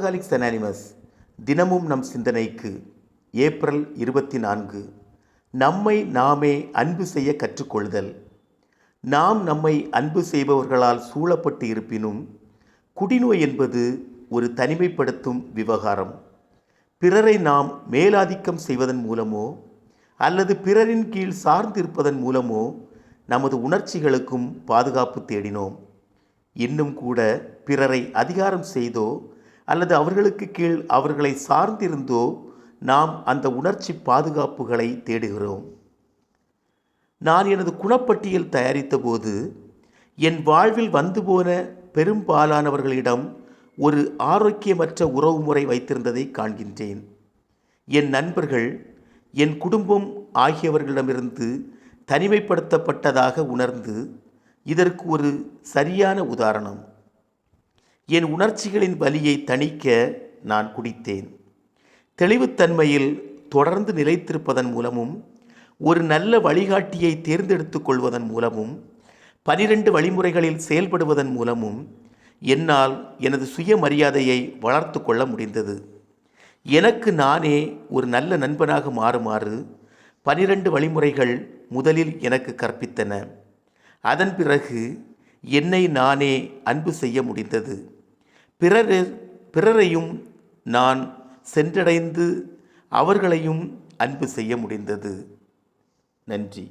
Alcoholics anonymous தினமும் நம் சிந்தனைக்கு ஏப்ரல் 24. நம்மை நாமே அன்பு செய்ய கற்றுக்கொள்தல். நாம் நம்மை அன்பு செய்பவர்களால் சூழப்பட்டு இருப்பினும் குடிநோய் என்பது ஒரு தனிமைப்படுத்தும் விவகாரம். பிறரை நாம் மேலாதிக்கம் செய்வதன் மூலமோ அல்லது பிறரின் கீழ் சார்ந்திருப்பதன் மூலமோ நமது உணர்ச்சிகளுக்கும் பாதுகாப்பு தேடினோம். இன்னும் கூட பிறரை அதிகாரம் செய்தோ அல்லது அவர்களுக்கு கீழ் அவர்களை சார்ந்திருந்தோ நாம் அந்த உணர்ச்சி பாதுகாப்புகளை தேடுகிறோம். நான் எனது குணப்பட்டியல் தயாரித்த போது என் வாழ்வில் வந்து போன பெரும்பாலானவர்களிடம் ஒரு ஆரோக்கியமற்ற உறவுமுறை வைத்திருந்ததை காண்கின்றேன். என் நண்பர்கள், என் குடும்பம் ஆகியவர்களிடமிருந்து தனிமைப்படுத்தப்பட்டதாக உணர்ந்து இதற்கு ஒரு சரியான உதாரணம். என் உணர்ச்சிகளின் வலியை தணிக்க நான் குடித்தேன். தெளிவுத்தன்மையில் தொடர்ந்து நிலைத்திருப்பதன் மூலமும் ஒரு நல்ல வழிகாட்டியை தேர்ந்தெடுத்து கொள்வதன் மூலமும் 12 வழிமுறைகளில் செயல்படுவதன் மூலமும் என்னால் எனது சுயமரியாதையை வளர்த்து கொள்ள முடிந்தது. எனக்கு நானே ஒரு நல்ல நண்பனாக மாறுமாறு 12 வழிமுறைகள் முதலில் எனக்கு கற்பித்தன. அதன் பிறகு என்னை நானே அன்பு செய்ய முடிந்தது. பிறரையும் நான் சென்றடைந்து அவர்களையும் அன்பு செய்ய முடிந்தது. நன்றி.